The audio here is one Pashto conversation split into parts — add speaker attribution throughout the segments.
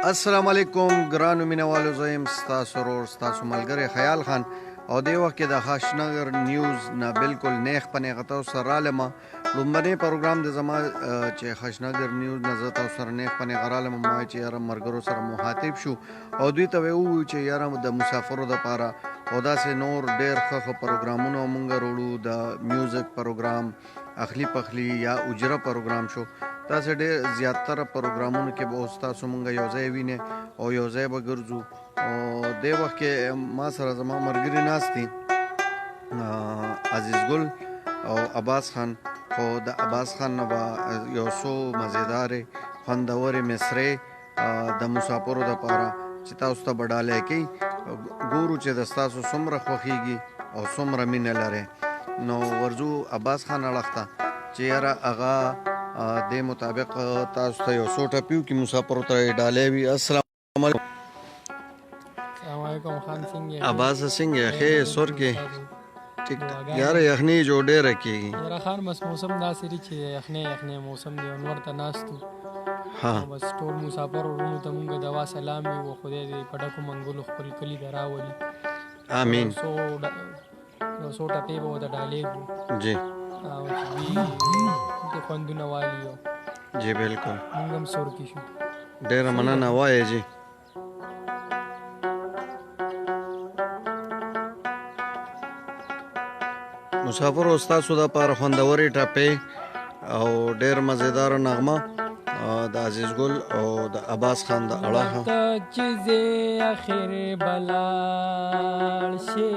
Speaker 1: السلام علیکم ګرانو مینوالو، زه یم ستاسو ورور ستاسو ملګری خیال خان، او دې وخت کې د خاشنګر نیوز نه بالکل نیغ په نیغه تاسو سره رالمه. لومړنی پروګرام د زما چې خاشنګر نیوز نه زه تاسو سره نیغ په نیغه رالمه، ما چې یاره ملګرو سره مخاطب شو او دوی ته وویو چې یاره د مسافرو دپاره او داسې نور ډېر ښه پروګرامونه مونږ وروړو. د میوزک پروګرام، اخلي پخلي یا اجره پروګرام شو، تاسې ډېر زیاتره پروګرامونو کې به اوس تاسو مونږ یو ځای وینئ او یو ځای به ګرځو. او دې وخت کې ما سره زما ملګري ناست دي، عزیز ګل او عباس خان. خو د عباس خان نه به یو څو مزیدارې خوندورې مصرې د مسافرو دپاره چې تاسو ته به ډالۍ کوي، ګورو چې د ستاسو څومره خوښیږي او څومره مینه لرئ. نو ورځو عباس خان اړخ ته چې یاره هغه دې مطابق تاسو ته یو څو ټپیو کې مسافرو ته ډالۍ وي. السلام علیکم.
Speaker 2: السلام علیکم خان څنګه یې؟
Speaker 1: عباس څنګه یې؟ ښې سور کې ټیک یاره یخني جو ډېره کېږي.
Speaker 2: یاره خان بس موسم داسې دی چې یخنی موسم دی، انور ته ناست وو. بس ټول مسافر وروڼو ته مونږ دوا سلام وي، و خدای دې په ډکو منګلو خپل کلي ته راولي.
Speaker 1: آمین.
Speaker 2: یو څو ټپې به ورته ډالۍ کړو
Speaker 1: جی،
Speaker 2: او چې دوی د خوندونه والي او
Speaker 1: جی بالکل
Speaker 2: مونږ هم سور کې شو.
Speaker 1: ډېره مننه وایه جی. مسافرو ستاسو دپاره خوندورې ټپې او ډېر مزیداره نغمه د عزیز ګل او د عباس خان د اړخه.
Speaker 2: ته چې زه اخر بلاړ شي،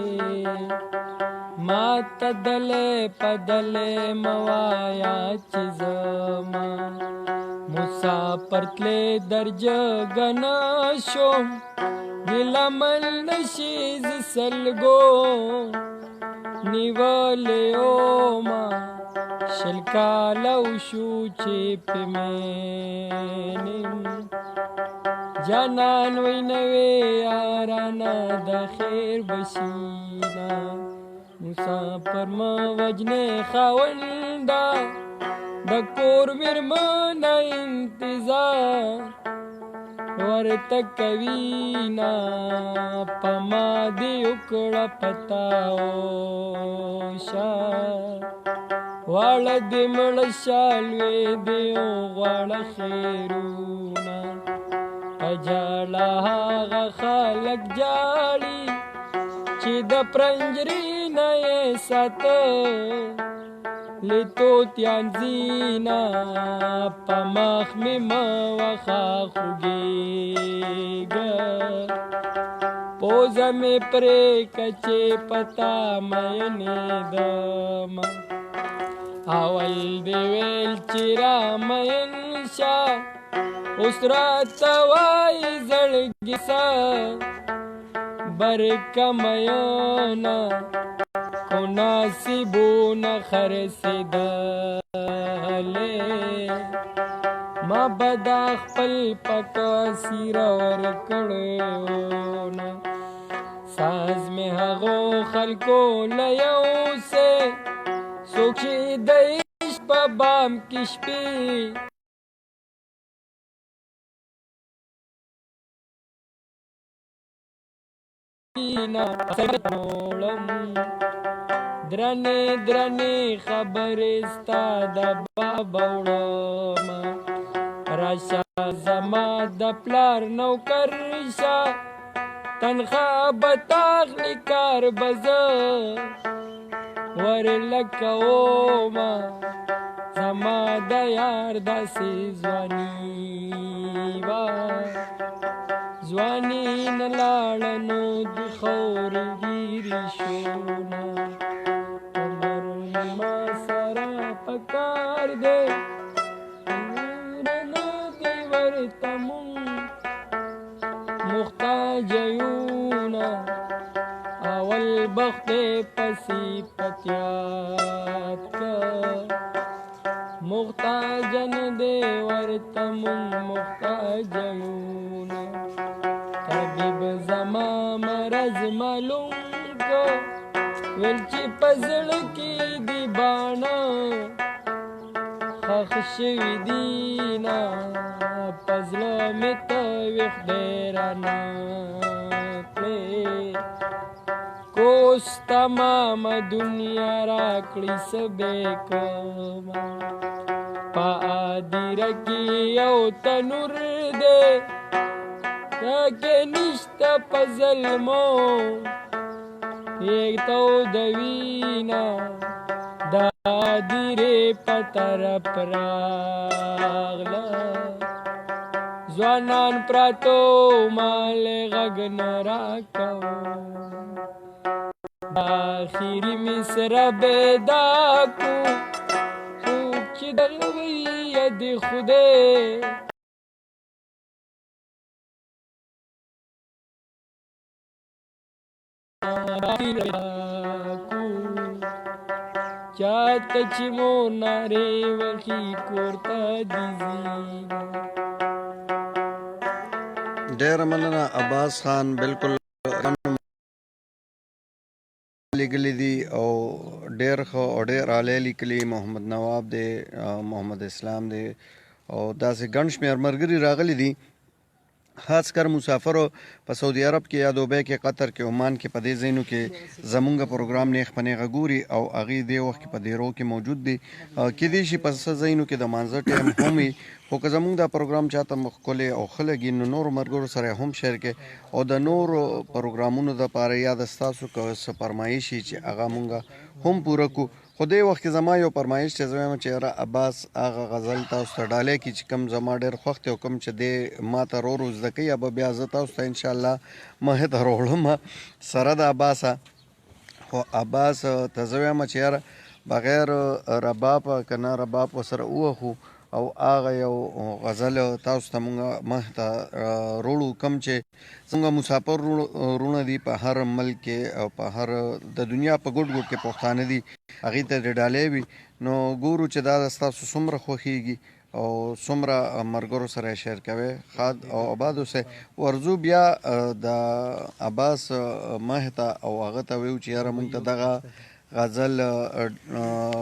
Speaker 2: ما ته دلې په دلې موایا چې زما مسافر تلې درجګن شوم، ګیلمن نشي ز سلګو نیولې اوما شل کاله وشو چې په مینم جانان وی نوې یارانه د خیر بشینا مسافر ما وجنې خاوندا د کور میرمنه انتظار ورته کوي نا پما دی وکړه پتاو شا واړه دې مړ شالوې دې غواړه خیرونه اجاړه هغه خلک جاړي چې د پرنجري نه یې ساته لیتو تیانزینا پمخ می موخا خوگیگا پوزا می پری کچے پتا مینی دما اول دیویل چرا مین شا اسرات وائی زڑگی سا برکا میانا ناسبونه خرڅېدلې ما به دا خپل پکا سیره ورکړیونه ساز مې هغو خلکو له یوسې څوک چې د عشق په بام کې شپې درنې درنې خبرې ستا د بابا وړمه راشه زما د پلار نوکر شه تنخوا به تاخلي کار به زه ورلکومه زما د یار داسې ځواني وه ځواني نه لاړه نو د خورې ګیرې شونه ما سره پکار دے نه دی ورته مونږ محتاج یونا اول بخت پسی پتیات کا محتاج نه دی ورته مونږ محتاج یونا طبیب زما مرض معلوم کو ویل چې پزړ کې دی باڼه خښ شوي دینه په زړه مې ته وې خدای رانه کړې کوس تمامه دنیا راکړي څه به کومه په هدیره کې یو تنور دی پکې نشته په ظلمو یک تودوینه د هدیرې په طرف راغله ځوانان پراتو مال غږ نه راکوه د اخري مصره بیدا کو څوک چې دغوی د خدای چاته چې مور نارې وخي کور ته دي ځي
Speaker 1: ډېره مننه عباس خان بالکل لیکلی دي او ډېر ښه او ډېر اعلی لیکلي محمد نواب دی محمد اسلام دی او داسې ګڼ شمېر ملګري راغلي دي خاص کر مسافرو په سعودي عرب کې یا دوبۍ کې قطر کې عمان کې په دې ځایونو کې زمونږ پروګرام نیغ په نیغه ګوري او هغې دې وخت کې په دیرو کې موجود دي کیدای شي په څه ځایونو کې د مانځه ټایم هم وي خو که زمونږ دا پروګرام چاته ښکلی او ښه لګي نو نورو ملګرو سره هم شیر کړئ او د نورو پروګرامونو دپاره یا د ستاسو که څه فرمایش وي چې هغه مونږ هم پوره کړو خو دې وخت کې زما یو فرمایش چې زه وایم چې یاره عباس هغه غزل تاسو ته ډالۍ کړي چې کوم زما ډېر خوښ دی او کوم چې دی ما ته رو زده کوي به بیا زه تاسو ته انشاءالله مخې ته راوړم سره د عباسه خو عباس ته زه وایم چې یاره بغیر رباب که نه رباب ورسره ووهو او هغه یو غزل تاسو ته مونږ مخې ته روړو کوم چې څنګه مسافر وروڼه دي په هر ملک کې او په هر د دنیا په ګوټ ګوټ کې پښتانه دي هغې ته دې ډالۍ وي نو ګورو چې دا ستاسو څومره خوښیږي او څومره ملګرو سره یې شیر کوئ ښاد او آباد اوسئ ورځو بیا د عباس مخې ته او هغه ته ویو چې یاره مونږ ته دغه غزل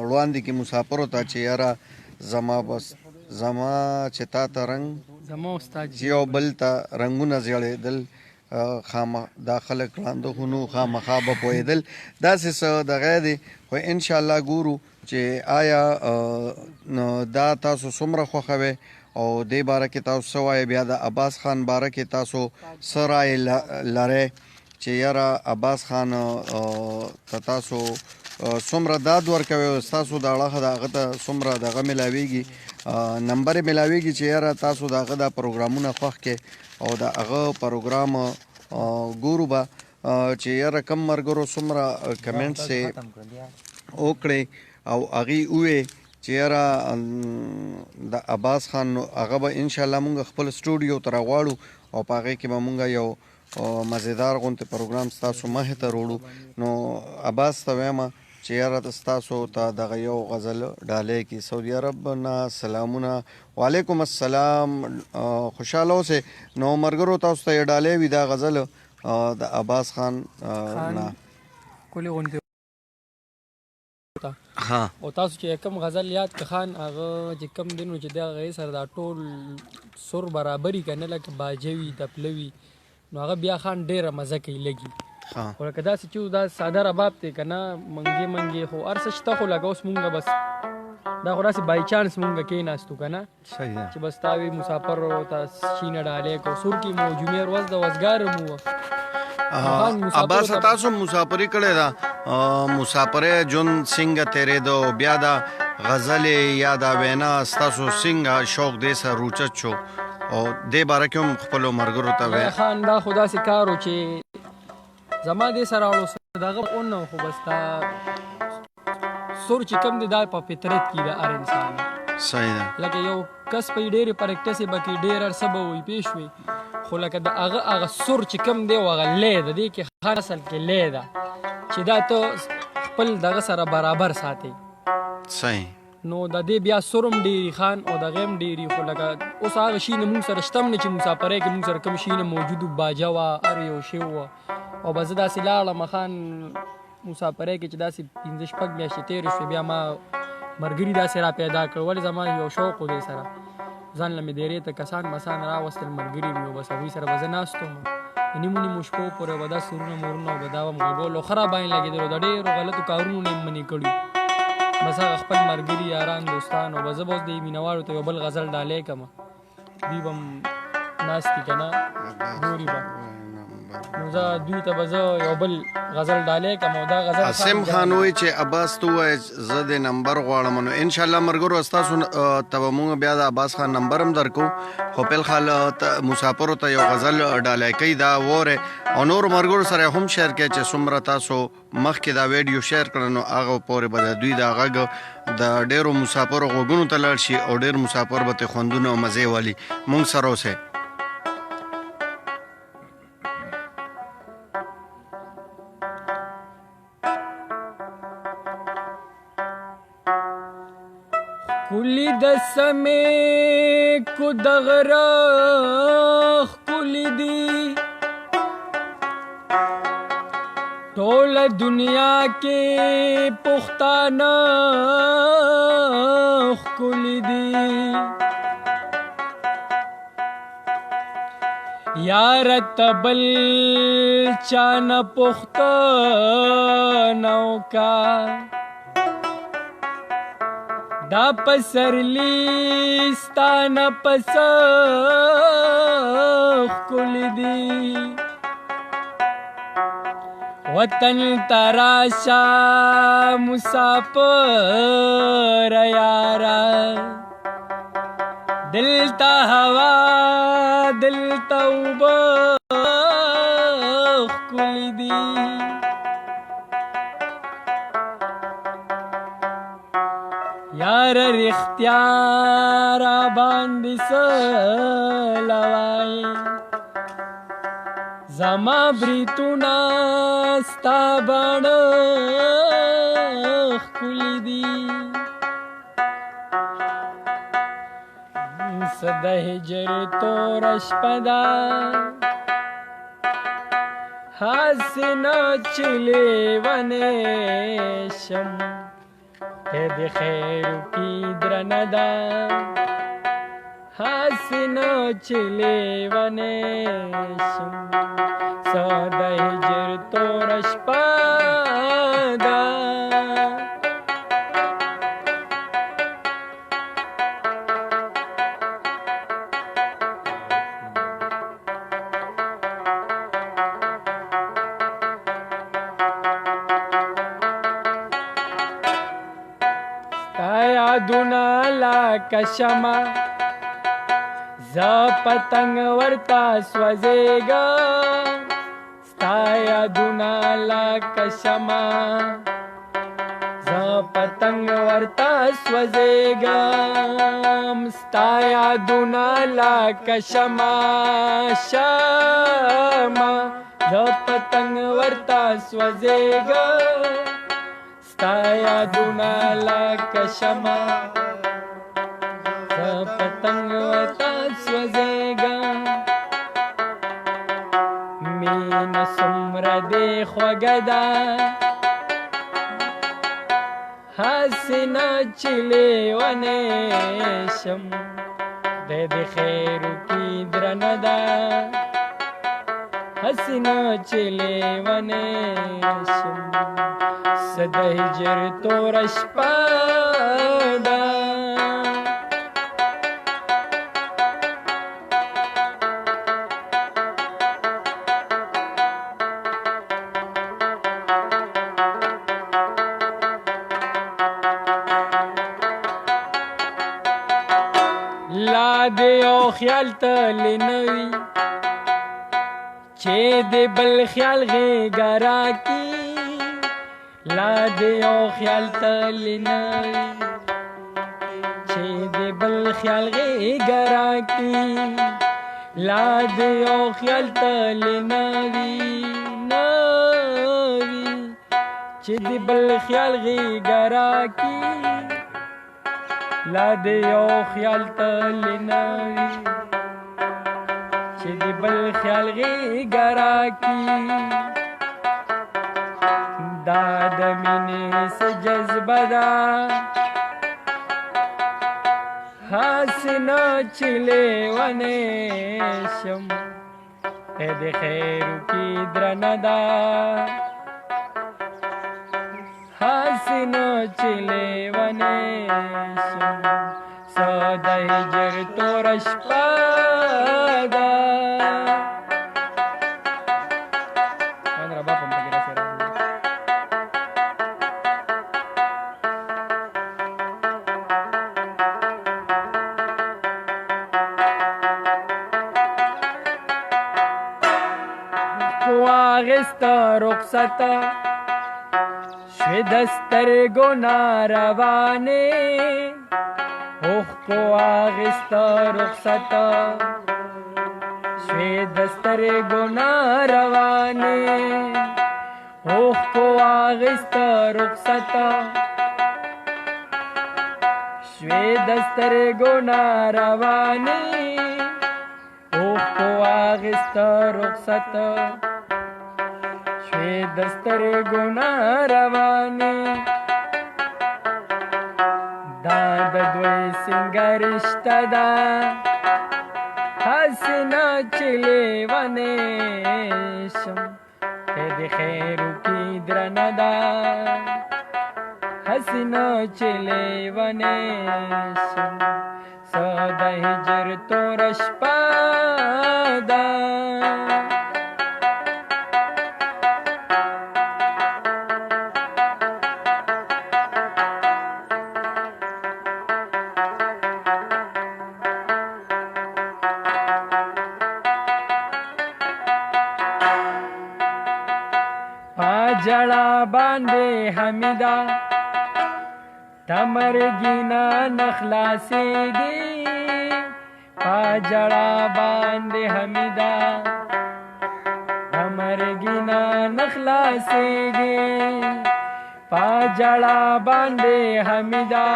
Speaker 1: وړاندې کړي مسافرو ته چې یاره زما چې تا ته رنګ یو بل ته رنګونه زیړېدل دا خلک ړانده خو نو خامخا به پوهېدل داسې څه دغه دی خو انشاءالله ګورو چې آیا دا تاسو څومره خوښوئ او دې باره کې تاسو څه وایئ بیا د عباس خان باره کې تاسو څه رایې لرئ چې یاره عباس خان ته تاسو څومره داد ورکوئ او ستاسو د اړخه د هغه ته څومره دغه میلاویږي نمبر یې میلاویږي چې یاره تاسو د هغه دا پروګرامونه خوښ کړئ او د هغه پروګرام ګورو به چې یاره کم ملګرو څومره کمنټس یې وکړئ او هغې ووایي چې یاره د عباس خان هغه به انشاءالله مونږ خپل سټوډیو ته راغواړو او په هغې کې به مونږ یو مزیدار غونته پروګرام ستاسو مخې ته راوړو نو عباس ته وایم چې یاره ستاسو ته دغه یو غزل ډالۍ کړي سعودي عرب نه سلامونه وعلیکم السلام خوشحاله اوسئ نو ملګرو تاسو ته یې ډالۍ وي دا غزل د عباس خان نه
Speaker 2: او تاسو چې کوم غزل یاد که خان هغه چې کوم دی نو چې د هغې سره دا ټول سر برابري که نه لکه باجه وي تپله وي نو هغه بیا خان ډېره مزه کوي لګي خو لکه داسې چې دا ساده رباب دی که نه منګې منګې خو هر څه شته خو لکه اوس مونږ بس دا خو داسې بائی چانس مونږ کېناستو که نه چې بس تا وي مسافر ته شینه ډالۍ کو سور کې مو جمعې ورځ د وزګار مو
Speaker 1: عباس تاسو مسافري کړې ده مسافرۍ ژوند څنګه تېرېده بیا دا غزلې یا دا وینا ستاسو څنګه شوق دې سره روچت شو او دې باره کې هم خپلو ملګرو ته وایي
Speaker 2: خان دا خو داسې کار و چې زما دې سره اړو دغه اون خو بس دا سور چې کوم دی دا په فطرت کې د هر انسان
Speaker 1: صحیح ده
Speaker 2: لکه یو کس په ډېرې پریکټسې به کې ډېر هر څه به وي پېښ وي خو لکه د هغه سور چې کوم دی او هغه لی ده دې کې هر اصل کې لی ده چې دا ته خپل دغه سره برابر ساتي
Speaker 1: صحیح
Speaker 2: نو د دې بیا سرم ډېري خان او دغه هم ډېري خو لکه اوس هغه شي نه مونږ سره شته هم نه چې مسافرۍ کې مونږ سره کوم شي نه موجود و باجه وه هر یو شی وه او به زه داسې لاړم خان مسافرۍ کې چې داسې 15 شپږ میاشتې تېرې شوې بیا ما ملګري داسې را پیدا کړ. ولې زما یو شوق و دې سره، ځان له مې ډېرې ته کسان مسان راوستل ملګري مې، بس هغوی سره به زه ناست وم، نیمو نیمو شپو پورې به دا سرونه مورونه به دا وم غږول او ښه راباندې لګېدلو، د ډېرو غلطو کارونو نه یې منې کړي. بس هغه خپل ملګري یاران دوستان او به زه به اوس دې مینهوالو ته یو بل غزل ډالۍ کړم، دوی به هم ناست دي که نه ګوري به، نو زه دوی ته به زه یو بل غزل ډالۍ کړم او دا غزل
Speaker 1: عاصم خان وایي چې عباس ته ووایه زه د نمبر غواړم. نو انشاءالله ملګرو ستاسو ته به مونږ بیا د عباس خان نمبر هم درکو، خو فلحال مسافرو ته یو غزل ډالۍ کوي، دا وره او نورو ملګرو سره هم شیر کړئ چې څومره تاسو مخکې دا ویډیو شیر کړه نو هغه پورې به د دوی دا غږ د ډېرو مسافرو غوږونو ته لاړ شي او ډېر مسافر به ترې خوندونه او مزې والي. مونږ سره اوسئ.
Speaker 2: ښکلي د سمې کو د غره ښکلي دي، ټوله دنیا کې پښتانه ښکلي دي. یاره ته بل چا نه پوښتنه وکړه، دا پسرلی ستا نه پس ښکلي دي. وطن ته راشه مسافر یاره، دلته هوا دلته اوبه ښکلي دي. یاره رښتیا را باندې څه لوایې، زما بریتونه ستا باڼه ښکلي دي. څه د هجر توره شپه ده هسې نه چې لیونی شم، د خیرو کی درنه ده هسې نه چې لیونی شم. څه د هجر توره شپه ده یادونه لکه شمع زه پتنګ ورته سوځېږم، ستا یادونه لکه شمع زه پتنګ ورته سوځېږم، ستا یادونه لکه شمع شمع زه پتنګ ورته سوځېږم، ستا یادونه لکه شمع زه پتنګ ورته سوځېږم. مینه څومره دې خوږه ده هسې نه چې لیونی شم، د دې خیرو کې درنه ده هسې نه چې لیونی شم. څه د هجر توره شپه ده لا دې یو خیال تللی نه وي چې دې بل خیال غېږه راکړي، لا دې یو خیال تللی نه وي چې دې بل خیال غېږه راکړي، لا دې یو خیال تللی نه وي چې دې بل خیال غېږه راکړي، لا دې یو خیال تللی نه وي چې دې بل خیال غېږه راکړي. دا د مینې څه جذبه ده حسنا چې لیونی شم د خیرو کې درنه ده حسنا چې لیونی شم څه د هجر توره شپه ده واغستا رخصت شوی دسترگو ناروانی اوخ کو واغستا رخصت شوی دسترگو ناروانی اوخ کو واغستا رخصت شوی دسترگو ناروانی اوخ کو واغستا رخصت شوی دسترگو ناروانی دا د دوی سنگه رشته ده حسنا چې لیونی شم د خیرو کې درنه ده حسنا چې لیونی شم څه د هجر توره شپه ده جڑا باندې حمیدا تمرګینا نخلاصېږي جڑا باندې حمیدا تمرګینا نخلاصېږي جڑا باندې حمیدا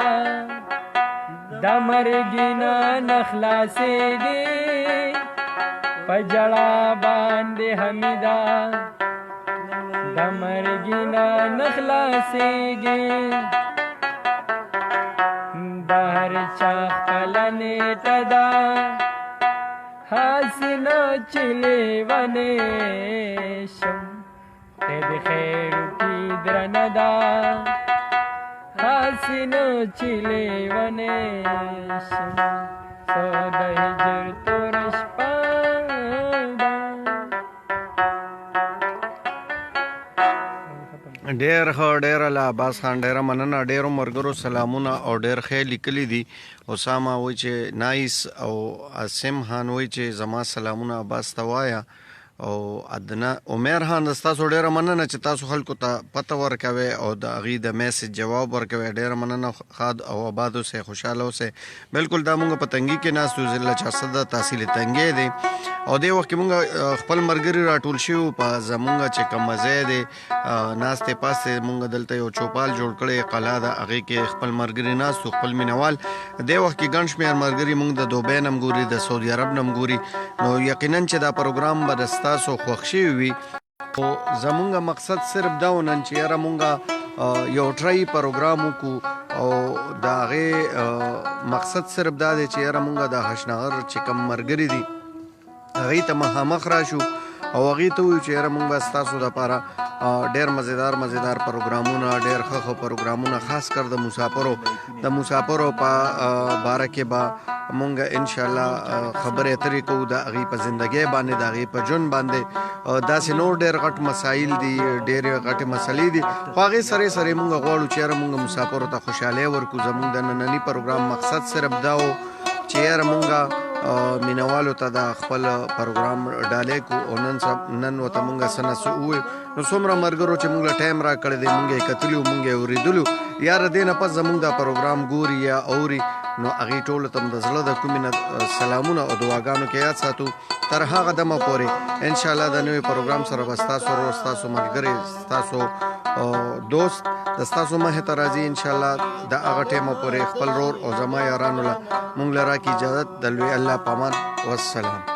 Speaker 2: دمرګینا نخلاصېږي جڑا باندې حمیدا دمرګینا نخلاصېږي د هر چا خپله نیټه ده حسنا چې لیونی شم د خیرو کې درنه ده حسنا چې لیونی شم څه د هجر توره شپه
Speaker 1: ډیر ښه ډیر له عباس خان ډیره مننه ډیرو ملګرو سلامونه او ډیر ښه لیکلي دي اسامه وایي چې نایس او عاصم خان وایي چې زما سلامونه عباس ته وایه او ادنا عمر خان تاسو ډیره مننه چې تاسو خلکو ته پته ورکوي او د هغې د میسج جواب ورکوي ډیره مننه خاد او آباد اوسئ خوشحاله اوسئ بالکل دا مونږ په تنګي کې ناست یو ضلع چارسده تحصیل تنګی دی او دې وخت کې مونږ خپل ملګري راټول شوي په زمونږ چې کوم ځای دی ناستې پاستې مونږ دلته یو چوپال جوړ کړی قلعه ده هغې کې خپل ملګري ناست خپل مینوال دې وخت کې ګڼ شمېر ملګري مونږ د دوبۍ نه هم ګوري د سعودي عرب نه هم ګوري نو یقینا چې دا پروګرام به د ستاسو خوښ شوي وي خو زمونږ مقصد صرف دا و نن چې یاره مونږ یو ټرای پروګرام وکړو او د هغې مقصد صرف دا دی چې یاره مونږ د هشنغر چې کوم ملګري دي هغې ته مخامخ راشو او هغې ته ووایو چې یاره مونږ به ستاسو دپاره ډېر مزیدار پروګرامونه ډېر ښه پروګرامونه خاص کر د مسافرو په باره کې به مونږ انشاءالله خبرې اترې کوو د هغې په زندګۍ باندې د هغې په ژوند باندې داسې نور ډېر غټ مسایل دي ډېرې غټې مسلې دي خو هغې سره مونږ غواړو چې یاره مونږ مسافرو ته خوشحالۍ ورکړو زمونږ د ننني پروګرام مقصد صرف دا و چې یاره مونږ مینوالو ته د خپل پروګرام ډالۍ کو او نن ورته مونږ څه نه څه ووایو نو څومره ملګرو چې مونږ له ټایم راکړی دی مونږ یې کتلي وو مونږ یې اورېدلو یاره دې نه پس زمونږ دا پروګرام ګوري یا اوري نو هغې ټولو ته د زړه د کومې نه سلامونه او دعاګانو کې یاد ساتو تر هغه دمه پورې انشاءالله د نوي پروګرام سره به ستاسو ورور ستاسو ملګری ستاسو دوست د ستاسو مخې ته راځي انشاءالله د هغه ټیمه پورې خپل رور او زما یارانو له مونږ له راکړي اجازت د لوی الله په امان والسلام